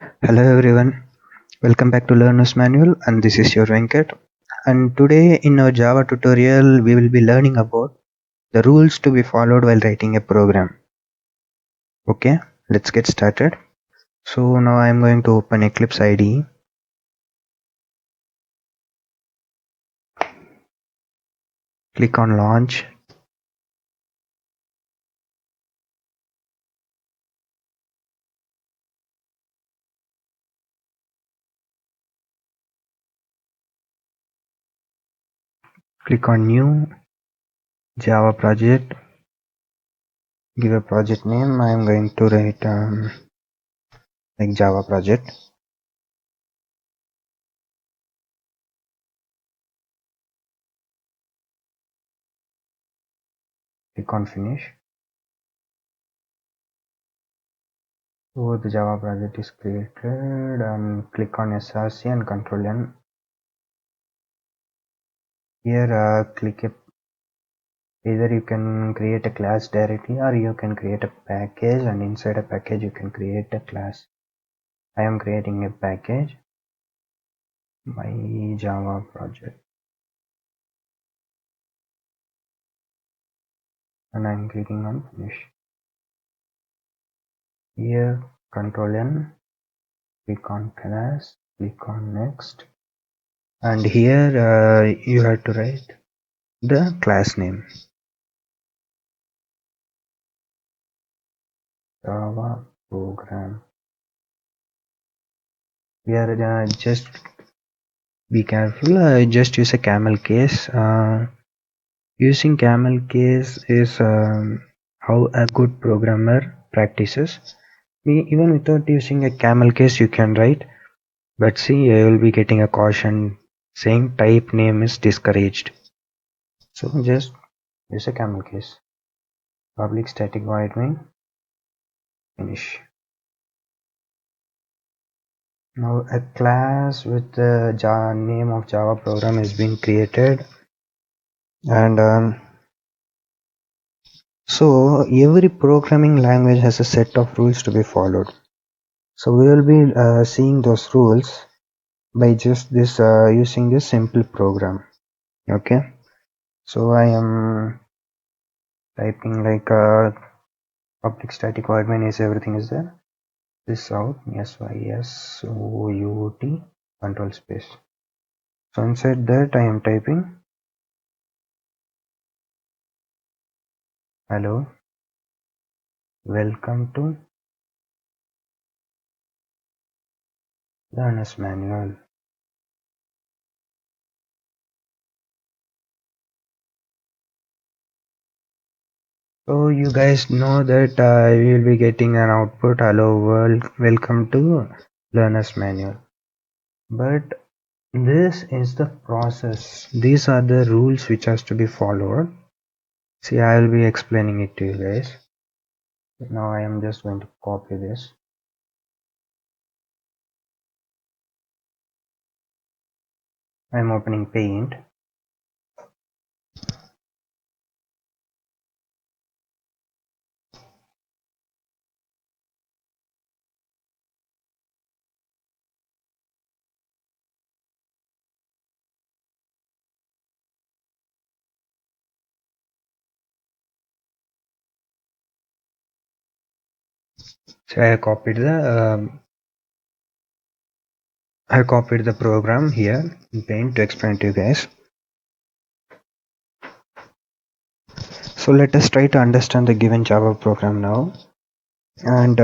Hello everyone, welcome back to Learner's Manual, and this is your Venkat. And today in our Java tutorial we will be learning about the rules to be followed while writing a program. Okay, let's get started. So now I am going to open Eclipse IDE. Click on launch. Click on new Java project. Give a project name. I am going to write like Java project. Click on finish. So the Java project is created, and click on SRC and Control N. Here click either you can create a class directly, or you can create a package, and inside a package you can create a class. I am creating a package, my Java project, and I am clicking on finish. Here Control N, click on class, click on next, and here you have to write the class name, Java program. Here just be careful, just use a camel case. Using camel case is how a good programmer practices. Even without using a camel case you can write, but see, you will be getting a caution saying type name is discouraged. So just use a camel case. Public static void main, finish. Now a class with the name of Java program is being created, and so every programming language has a set of rules to be followed. So we will be seeing those rules by just this using this simple program. Okay, so I am typing like public static void main is everything is there. This out SYSOUT control space. So inside that I am typing hello, welcome to Learner's Manual. So you guys know that we will be getting an output hello world, welcome to Learner's Manual. But this is the process. These are the rules which has to be followed. See, I will be explaining it to you guys. Now I am just going to copy this. I am opening Paint. So I copied the program here in Paint to explain to you guys. So let us try to understand the given Java program now, and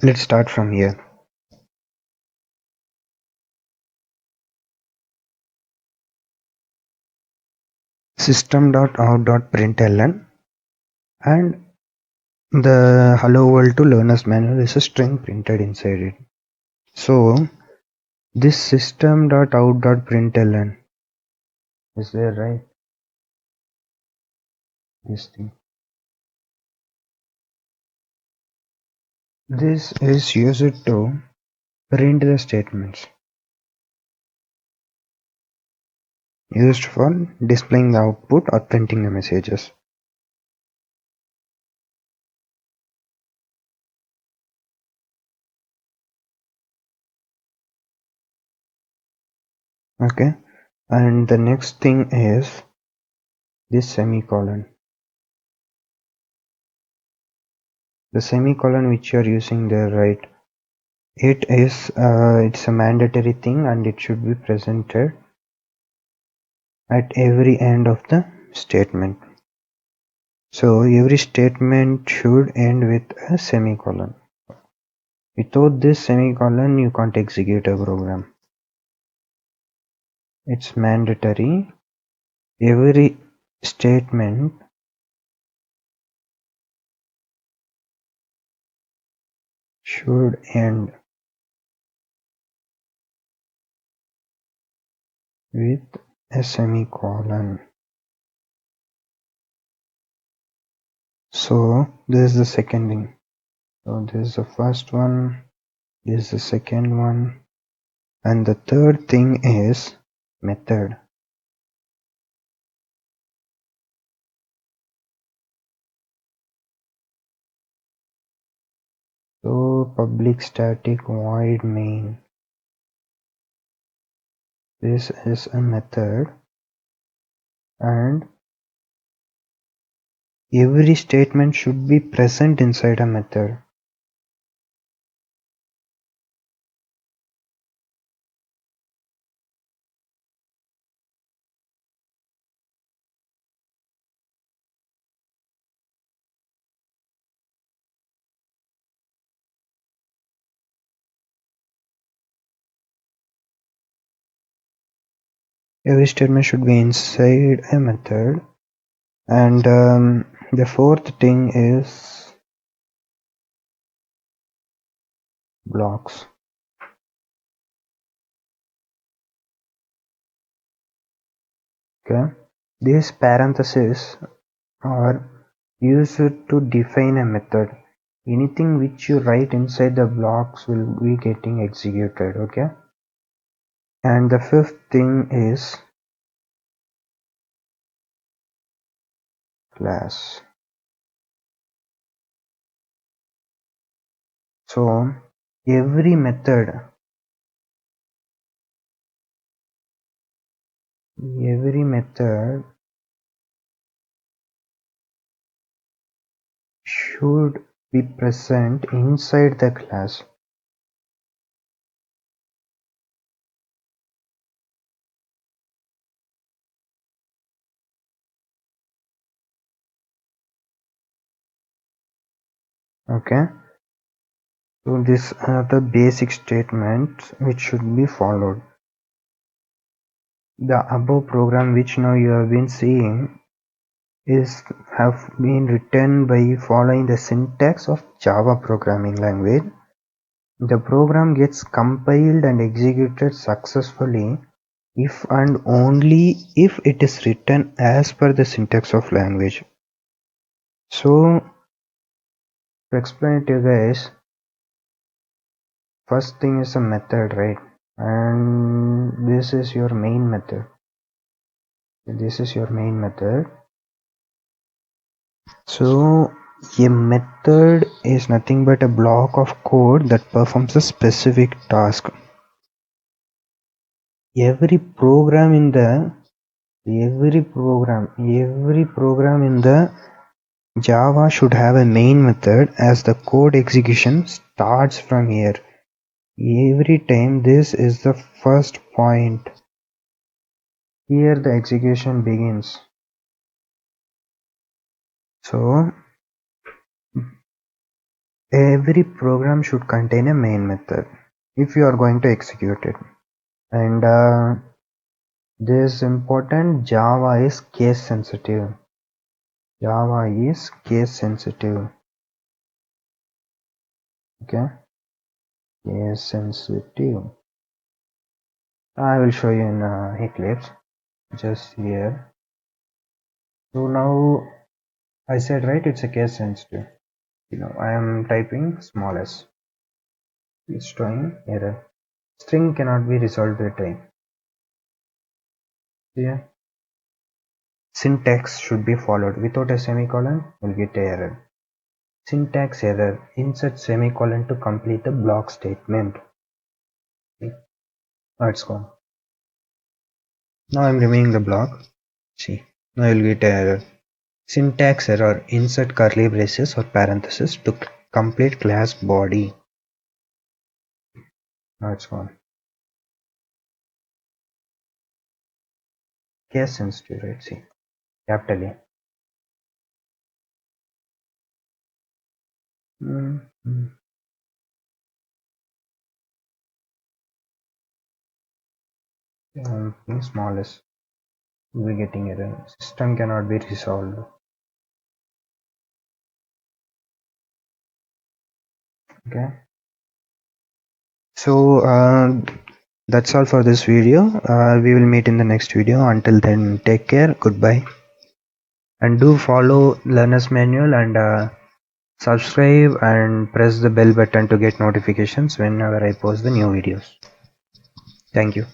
let's start from here. System.out.println, and the hello world to Learner's Manual is a string printed inside it. So this system.out.println is there, right? This thing. This is used to print the statements, used for displaying the output or printing the messages. Okay, and the next thing is this semicolon. The semicolon which you are using there, right? It's a mandatory thing and it should be presented at every end of the statement. So every statement should end with a semicolon. Without this semicolon, you can't execute a program. It's mandatory. Every statement should end with a semicolon. So this is the second thing. So this is the first one, this is the second one, and the third thing is method. So public static void main. This is a method and every statement should be present inside a method. Every statement should be inside a method. And the fourth thing is blocks. Okay, these parentheses are used to define a method. Anything which you write inside the blocks will be getting executed. Okay, and the fifth thing is class. So every method should be present inside the class. Okay, so these are the basic statements which should be followed. The above program which now you have been seeing have been written by following the syntax of Java programming language. The program gets compiled and executed successfully if and only if it is written as per the syntax of language. So to explain it to you guys, first thing is a method, right? And this is your main method. So a method is nothing but a block of code that performs a specific task. Every program in the Java should have a main method, as the code execution starts from here. Every time this is the first point. Here the execution begins. So every program should contain a main method if you are going to execute it. And this important, Java is case sensitive. Okay, case sensitive. I will show you in Eclipse just here. So now I said, right, it's a case sensitive. I am typing small s. It's showing error. String cannot be resolved by time. Yeah. Syntax should be followed. Without a semicolon, you'll get an error. Syntax error. Insert semicolon to complete the block statement. Okay. Now it's gone. Now I'm removing the block. See, now you'll get a syntax error. Insert curly braces or parentheses to complete class body. Now it's gone. Case sensitive, right? See, capital A. Smallest. We're getting error. System cannot be resolved. Okay. So that's all for this video. We will meet in the next video. Until then, take care. Goodbye. And do follow Learner's Manual and subscribe and press the bell button to get notifications whenever I post the new videos. Thank you.